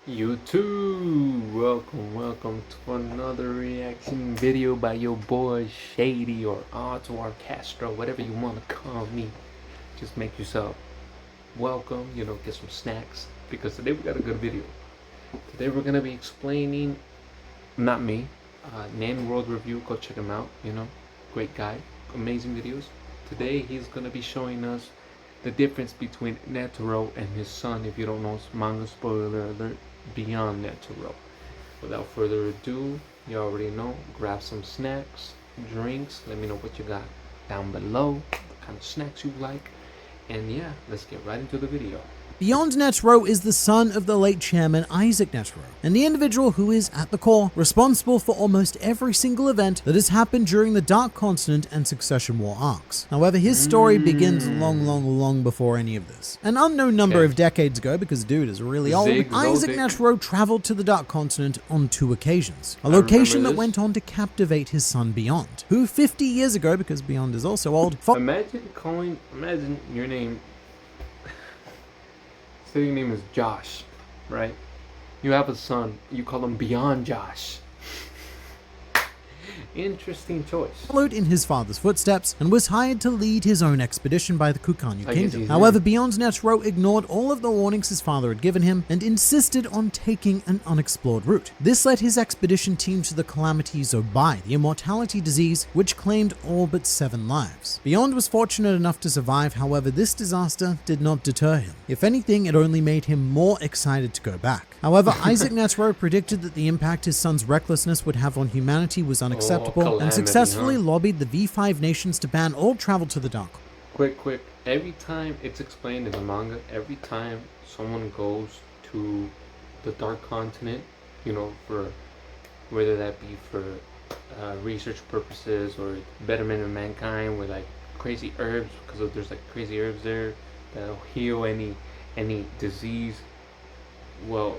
YouTube, welcome to another reaction video by your boy Shady or Odds or Castro, whatever you want to call me. Just make yourself welcome, get some snacks, because today we got a good video. Today we're gonna be explaining, not me, Nan World Review. Go check him out. Great guy, amazing videos. Today he's gonna be showing us the difference between Netero and his son. If you don't know, manga spoiler alert, beyond Netero. Without further ado, you already know, grab some snacks, drinks, let me know what you got down below, what kind of snacks you like, and yeah, let's get right into the video. Beyond Netero is the son of the late chairman Isaac Netero, and the individual who is, at the core, responsible for almost every single event that has happened during the Dark Continent and Succession War arcs. However, his story begins long before any of this. An unknown number of decades ago, because dude is really old, Isaac Netero traveled to the Dark Continent on 2 occasions, a location that went on to captivate his son Beyond, who 50 years ago, because Beyond is also old, Imagine your name. Say your name is Josh, right? You have a son, you call him Beyond Josh. Interesting choice. Followed in his father's footsteps and was hired to lead his own expedition by the Kukanyu Kingdom. However, Beyond Netero ignored all of the warnings his father had given him and insisted on taking an unexplored route. This led his expedition team to the calamity Zobai, the immortality disease which claimed all but 7 lives. Beyond was fortunate enough to survive, however, this disaster did not deter him. If anything, it only made him more excited to go back. However, Isaac Netero predicted that the impact his son's recklessness would have on humanity was unacceptable and successfully lobbied the V5 nations to ban all travel to the Dark. Quick. Every time it's explained in the manga, every time someone goes to the Dark Continent, for whether that be for research purposes or betterment of mankind, with like crazy herbs, because there's like crazy herbs there that'll heal any disease. Well,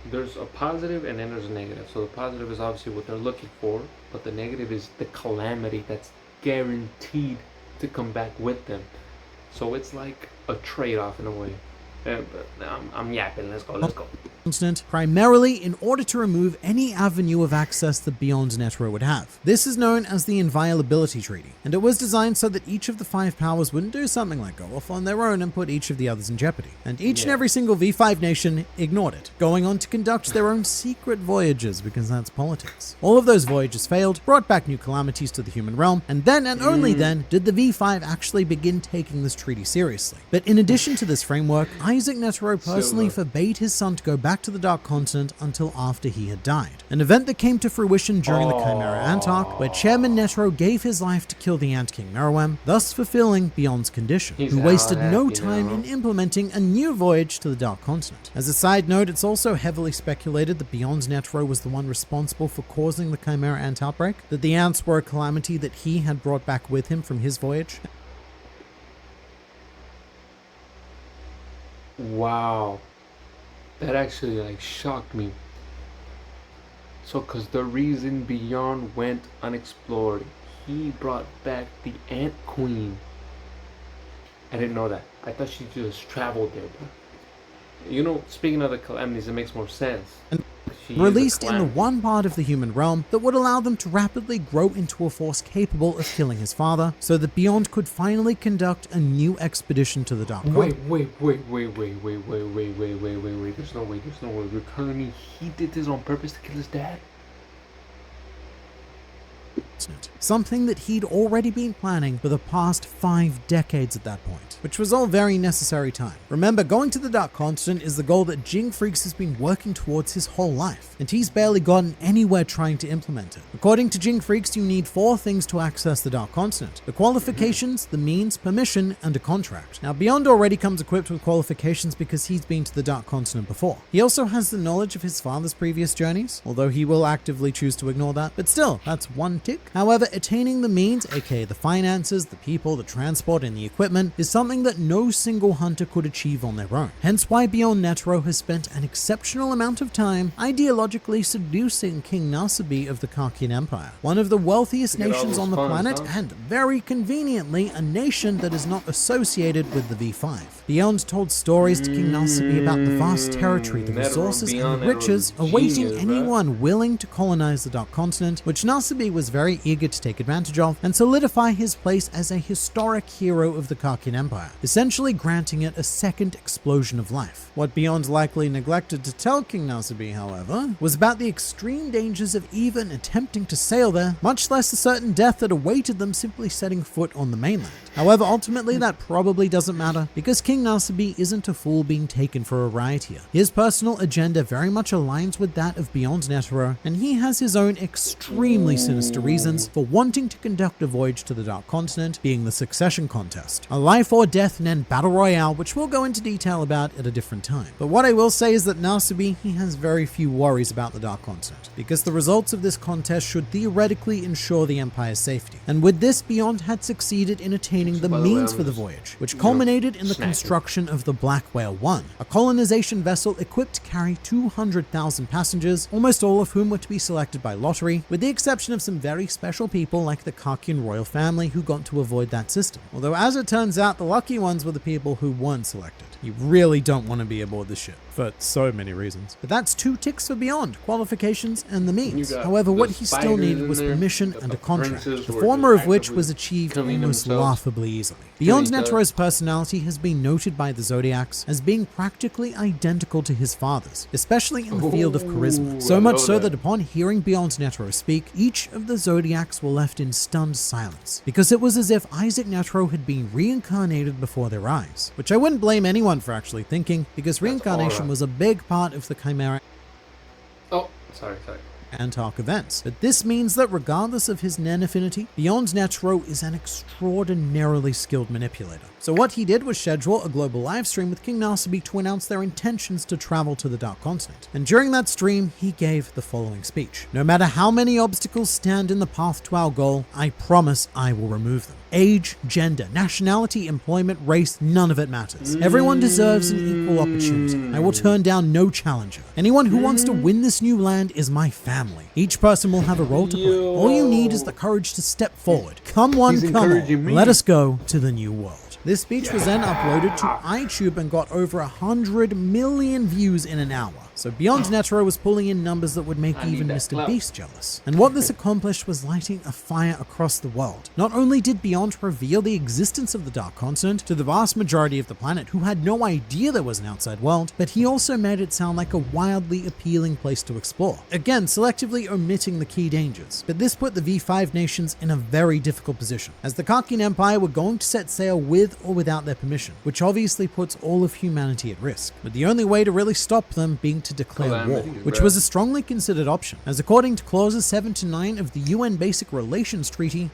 there's a positive and then there's a negative. So the positive is obviously what they're looking for, but the negative is the calamity that's guaranteed to come back with them. So it's like a trade-off in a way. But I'm yapping. Let's go. Continent, primarily in order to remove any avenue of access that Beyond Netero would have. This is known as the Inviolability Treaty, and it was designed so that each of the 5 powers wouldn't do something like go off on their own and put each of the others in jeopardy. And each and every single V5 nation ignored it, going on to conduct their own secret voyages, because that's politics. All of those voyages failed, brought back new calamities to the human realm, and then and only then did the V5 actually begin taking this treaty seriously. But in addition to this framework, Isaac Netero personally forbade his son to go back to the Dark Continent until after he had died. An event that came to fruition during the Chimera Ant arc, where Chairman Netero gave his life to kill the Ant King Meruem, thus fulfilling Beyond's condition, who wasted no time in implementing a new voyage to the Dark Continent. As a side note, it's also heavily speculated that Beyond Netero was the one responsible for causing the Chimera Ant outbreak, that the ants were a calamity that he had brought back with him from his voyage. Wow, that actually shocked me. So because the reason Beyond went unexplored, he brought back the Ant Queen. I didn't know that. I thought she just traveled there, but speaking of the calamities, it makes more sense. Released in the one part of the human realm that would allow them to rapidly grow into a force capable of killing his father, so that Beyond could finally conduct a new expedition to the Dark Continent. Wait. There's no way. You're telling me he did this on purpose to kill his dad? Something that he'd already been planning for the past 5 decades at that point, which was all very necessary time. Remember, going to the Dark Continent is the goal that Jing Freaks has been working towards his whole life, and he's barely gotten anywhere trying to implement it. According to Jing Freaks, you need 4 things to access the Dark Continent: the qualifications, the means, permission, and a contract. Now, Beyond already comes equipped with qualifications because he's been to the Dark Continent before. He also has the knowledge of his father's previous journeys, although he will actively choose to ignore that, but still, that's 1 tick. However, attaining the means, aka the finances, the people, the transport, and the equipment, is something that no single hunter could achieve on their own. Hence why Beyond Netero has spent an exceptional amount of time ideologically seducing King Nasabi of the Karkian Empire, one of the wealthiest nations on the planet, and very conveniently a nation that is not associated with the V5. Beyond told stories to King Nasabi about the vast territory, the resources, and the riches awaiting anyone willing to colonize the Dark Continent, which Nasabi was very eager to take advantage of and solidify his place as a historic hero of the Karkian Empire, essentially granting it a second explosion of life. What Beyond likely neglected to tell King Nasabi, however, was about the extreme dangers of even attempting to sail there, much less the certain death that awaited them simply setting foot on the mainland. However, ultimately that probably doesn't matter, because King Nasabi isn't a fool being taken for a ride here. His personal agenda very much aligns with that of Beyond Netero, and he has his own extremely sinister reasons for wanting to conduct a voyage to the Dark Continent, being the Succession Contest, a life or death and then battle royale, which we'll go into detail about at a different time. But what I will say is that Nasabi, he has very few worries about the Dark Continent, because the results of this contest should theoretically ensure the Empire's safety. And with this, Beyond had succeeded in attaining the means for the voyage, which culminated in the construction of the Black Whale 1, a colonization vessel equipped to carry 200,000 passengers, almost all of whom were to be selected by lottery, with the exception of some very special people like the Karkian royal family who got to avoid that system. Although as it turns out, the lucky ones were the people who weren't selected. You really don't want to be aboard the ship, for so many reasons. But that's 2 ticks for Beyond, qualifications and the means. However, what he still needed was permission and a contract, the former of which was achieved almost laughably easily. Beyond Netero's personality has been noted by the Zodiacs as being practically identical to his father's, especially in the field of charisma. So much so that upon hearing Beyond Netero speak, each of the Zodiacs were left in stunned silence, because it was as if Isaac Netero had been reincarnated before their eyes, which I wouldn't blame anyone for actually thinking, because reincarnation was a big part of the Chimera and Arc events. But this means that regardless of his Nen affinity, Beyond Netero is an extraordinarily skilled manipulator. So what he did was schedule a global live stream with King Nasabi to announce their intentions to travel to the Dark Continent. And during that stream, he gave the following speech: "No matter how many obstacles stand in the path to our goal, I promise I will remove them. Age, gender, nationality, employment, race, none of it matters. Everyone deserves an equal opportunity. I will turn down no challenger. Anyone who wants to win this new land is my family. Each person will have a role to play. All you need is the courage to step forward. Come one, come all. Let us go to the new world." This speech was then uploaded to iTube and got over 100 million views in an hour. So Beyond Netero was pulling in numbers that would make even Mr. Beast jealous. And what this accomplished was lighting a fire across the world. Not only did Beyond reveal the existence of the Dark Continent to the vast majority of the planet who had no idea there was an outside world, but he also made it sound like a wildly appealing place to explore. Again, selectively omitting the key dangers. But this put the V5 nations in a very difficult position, as the Karkian Empire were going to set sail with or without their permission, which obviously puts all of humanity at risk, with the only way to really stop them being to declare war, which was a strongly considered option, as according to clauses 7 to 9 of the UN Basic Relations Treaty,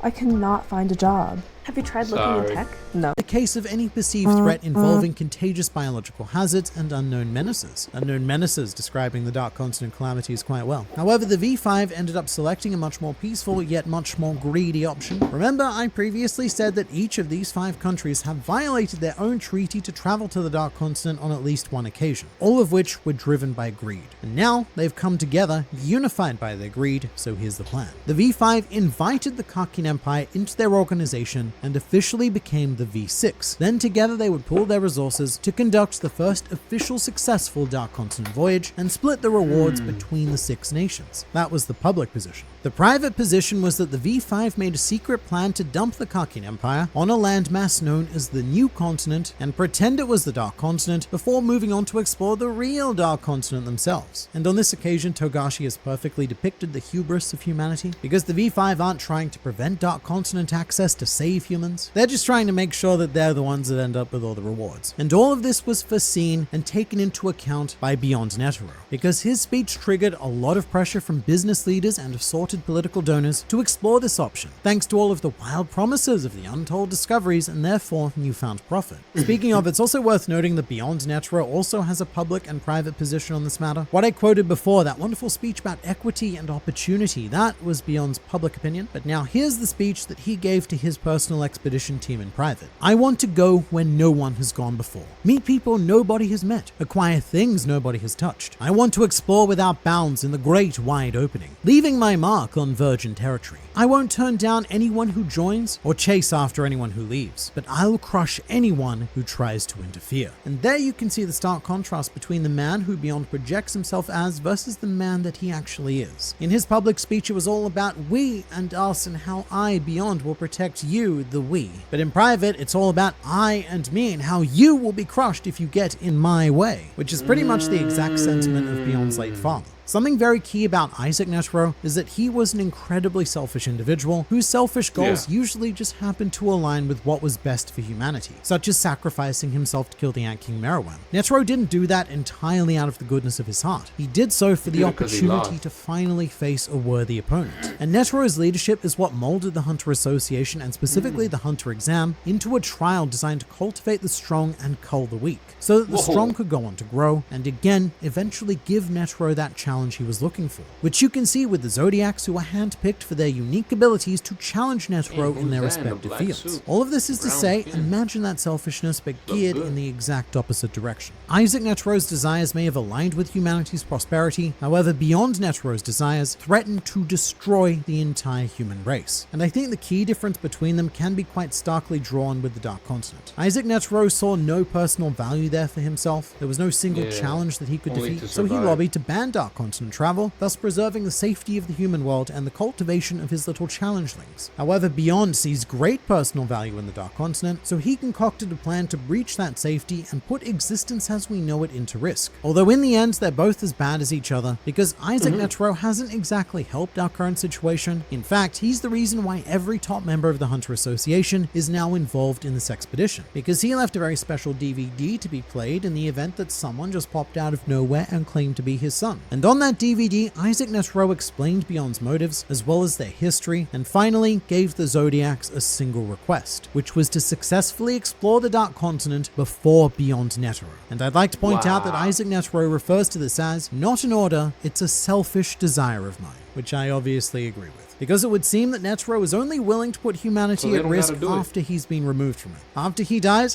I cannot find a job. Have you tried looking in tech? No. The case of any perceived threat involving contagious biological hazards and unknown menaces. Unknown menaces describing the Dark Continent calamities quite well. However, the V5 ended up selecting a much more peaceful yet much more greedy option. Remember, I previously said that each of these 5 countries have violated their own treaty to travel to the Dark Continent on at least one occasion, all of which were driven by greed. And now they've come together, unified by their greed, so here's the plan. The V5 invited the Karkian Empire into their organization and officially became the V6. Then together they would pool their resources to conduct the first official successful Dark Continent voyage and split the rewards between the 6 nations. That was the public position. The private position was that the V5 made a secret plan to dump the Karkian Empire on a landmass known as the New Continent and pretend it was the Dark Continent before moving on to explore the real Dark Continent themselves. And on this occasion, Togashi has perfectly depicted the hubris of humanity, because the V5 aren't trying to prevent Dark Continent access to save save humans. They're just trying to make sure that they're the ones that end up with all the rewards. And all of this was foreseen and taken into account by Beyond Netero, because his speech triggered a lot of pressure from business leaders and assorted political donors to explore this option, thanks to all of the wild promises of the untold discoveries and therefore newfound profit. Speaking of, it's also worth noting that Beyond Netero also has a public and private position on this matter. What I quoted before, that wonderful speech about equity and opportunity, that was Beyond's public opinion, but now here's the speech that he gave to his personal expedition team in private. I want to go where no one has gone before. Meet people nobody has met. Acquire things nobody has touched. I want to explore without bounds in the great wide opening, leaving my mark on virgin territory. I won't turn down anyone who joins or chase after anyone who leaves, but I'll crush anyone who tries to interfere. And there you can see the stark contrast between the man who Beyond projects himself as versus the man that he actually is. In his public speech, it was all about we and us and how I, Beyond, will protect you, the we. But in private, it's all about I and me and how you will be crushed if you get in my way, which is pretty much the exact sentiment of Beyond's late father. Something very key about Isaac Netero is that he was an incredibly selfish individual whose selfish goals usually just happened to align with what was best for humanity, such as sacrificing himself to kill the Ant King Meruem. Netero didn't do that entirely out of the goodness of his heart. He did so for the opportunity to finally face a worthy opponent. And Netero's leadership is what molded the Hunter Association, and specifically the Hunter Exam, into a trial designed to cultivate the strong and cull the weak, so that the strong could go on to grow, and again, eventually give Netero that challenge he was looking for, which you can see with the Zodiacs, who are handpicked for their unique abilities to challenge Netero in their respective fields. All of this is to say, imagine that selfishness but geared in the exact opposite direction. Isaac Netero's desires may have aligned with humanity's prosperity, however Beyond Netero's desires threaten to destroy the entire human race. And I think the key difference between them can be quite starkly drawn with the Dark Continent. Isaac Netero saw no personal value there for himself. There was no single challenge that he could defeat, so he lobbied to ban Dark Continent travel, thus preserving the safety of the human world and the cultivation of his little changelings. However, Beyond sees great personal value in the Dark Continent, so he concocted a plan to breach that safety and put existence as we know it into risk. Although in the end, they're both as bad as each other, because Isaac Netero hasn't exactly helped our current situation. In fact, he's the reason why every top member of the Hunter Association is now involved in this expedition, because he left a very special DVD to be played in the event that someone just popped out of nowhere and claimed to be his son. And on that DVD, Isaac Netero explained Beyond's motives, as well as their history, and finally gave the Zodiacs a single request, which was to successfully explore the Dark Continent before Beyond Netero. And I'd like to point out that Isaac Netero refers to this as not an order, it's a selfish desire of mine, which I obviously agree with. Because it would seem that Netero is only willing to put humanity at risk after he's been removed from it. After he dies,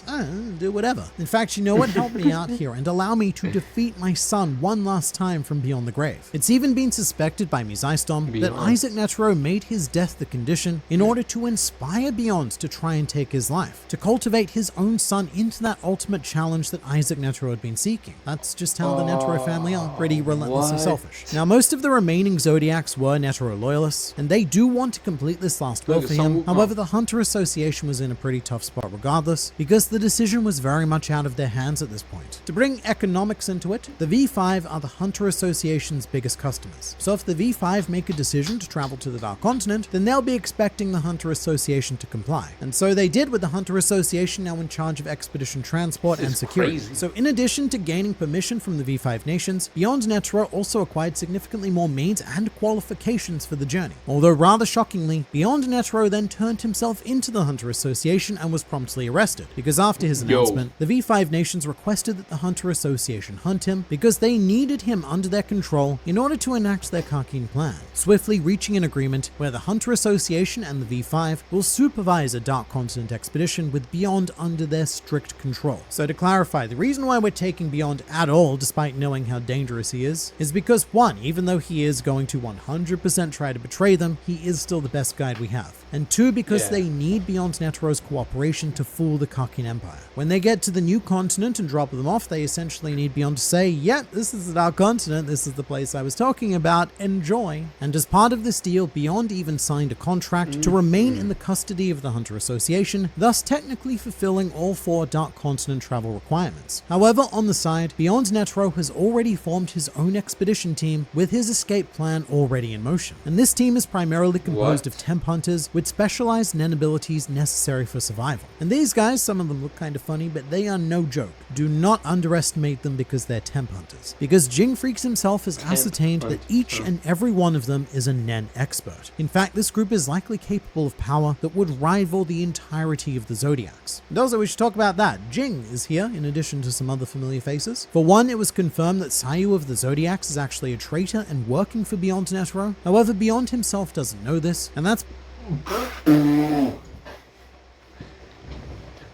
do whatever. In fact, you know what? Help me out here and allow me to defeat my son one last time from beyond the grave. It's even been suspected by Mizystom that Isaac Netero made his death the condition in order to inspire Beyond to try and take his life, to cultivate his own son into that ultimate challenge that Isaac Netero had been seeking. That's just how the Netero family are, pretty relentlessly selfish. Now, most of the remaining Zodiacs were Netero loyalists, and they do want to complete this last will for him. However, the Hunter Association was in a pretty tough spot regardless, because the decision was very much out of their hands at this point. To bring economics into it, the V5 are the Hunter Association's biggest customers. So if the V5 make a decision to travel to the Dark Continent, then they'll be expecting the Hunter Association to comply. And so they did, with the Hunter Association now in charge of expedition transport and security. So in addition to gaining permission from the V5 nations, Beyond Netero also acquired significantly more means and qualifications for the journey. Although rather shockingly, Beyond Netero then turned himself into the Hunter Association and was promptly arrested, because after his announcement, the V5 nations requested that the Hunter Association hunt him because they needed him under their control in order to enact their Karkin plan, swiftly reaching an agreement where the Hunter Association and the V5 will supervise a Dark Continent expedition with Beyond under their strict control. So to clarify, the reason why we're taking Beyond at all, despite knowing how dangerous he is because one, even though he is going to 100% try to betray them, he is still the best guide we have. And two, because they need Beyond Netero's cooperation to fool the Karkin Empire. When they get to the new continent and drop them off, they essentially need Beyond to say, yeah, this is the Dark Continent, this is the place I was talking about, enjoy. And as part of this deal, Beyond even signed a contract to remain in the custody of the Hunter Association, thus technically fulfilling all 4 Dark Continent travel requirements. However, on the side, Beyond Netero has already formed his own expedition team with his escape plan already in motion. And this team is primarily composed of temp hunters with specialized Nen abilities necessary for survival. And these guys, some of them look kind of funny, but they are no joke. Do not underestimate them because they're temp hunters. Because Jing Freaks himself has ascertained that each and every one of them is a Nen expert. In fact, this group is likely capable of power that would rival the entirety of the Zodiacs. And also, we should talk about that. Jing is here, in addition to some other familiar faces. For one, it was confirmed that Sayu of the Zodiacs is actually a traitor and working for Beyond Netero. However, Beyond himself doesn't know this, and that's...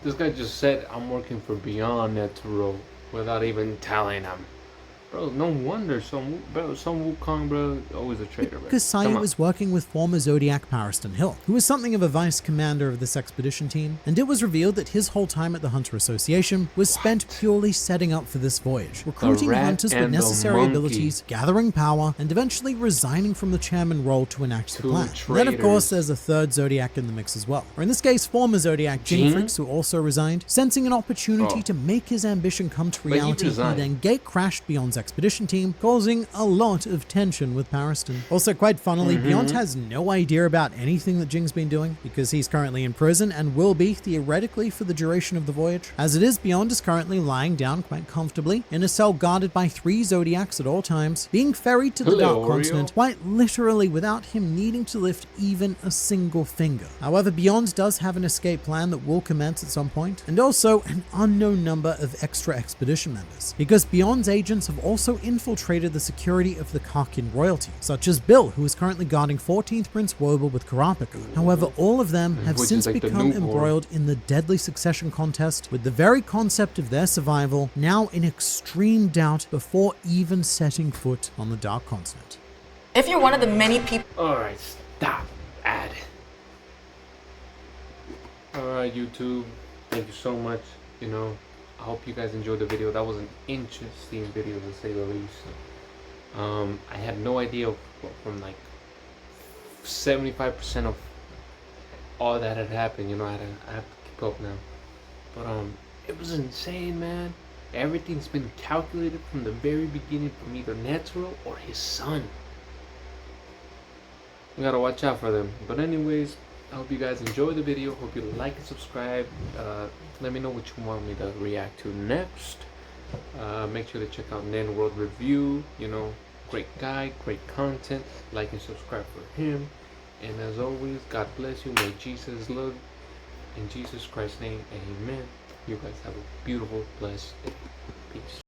This guy just said, I'm working for Beyond Netero without even telling him. Bro, no wonder some Wukong, bro, always a traitor, bro. Because Sayu was working with former Zodiac Pariston Hill, who was something of a vice commander of this expedition team, and it was revealed that his whole time at the Hunter Association was spent purely setting up for this voyage, recruiting hunters with necessary abilities, gathering power, and eventually resigning from the chairman role to enact the plan. And then, of course, there's a third Zodiac in the mix as well, or in this case, former Zodiac Jing Freaks, who also resigned, sensing an opportunity to make his ambition come to reality. He then gate crashed Beyond's expedition team, causing a lot of tension with Pariston. Also, quite funnily, Beyond has no idea about anything that Jing's been doing because he's currently in prison and will be theoretically for the duration of the voyage. As it is, Beyond is currently lying down quite comfortably in a cell guarded by 3 Zodiacs at all times, being ferried to the Dark Continent quite literally without him needing to lift even a single finger. However, Beyond does have an escape plan that will commence at some point, and also an unknown number of extra expedition members, because Beyond's agents have also infiltrated the security of the Karkin royalty, such as Bill, who is currently guarding 14th Prince Woba with Karapika. However, all of them have since become embroiled in the deadly succession contest, with the very concept of their survival now in extreme doubt before even setting foot on the Dark Continent. If you're one of the many people... Alright, stop. Ad. Alright, YouTube. Thank you so much. You know, I hope you guys enjoyed the video. That was an interesting video, to say the least. I had no idea from like 75% of all that had happened. You know, I have to keep up now. But it was insane, man. Everything's been calculated from the very beginning from either Netero or his son. We gotta watch out for them. But anyways, I hope you guys enjoyed the video. Hope you like and subscribe. Let me know what you want me to react to next. Make sure to check out Nen World Review. You know, great guy, great content. Like and subscribe for him. And as always, God bless you. May Jesus love. In Jesus Christ's name, amen. You guys have a beautiful, blessed day. Peace.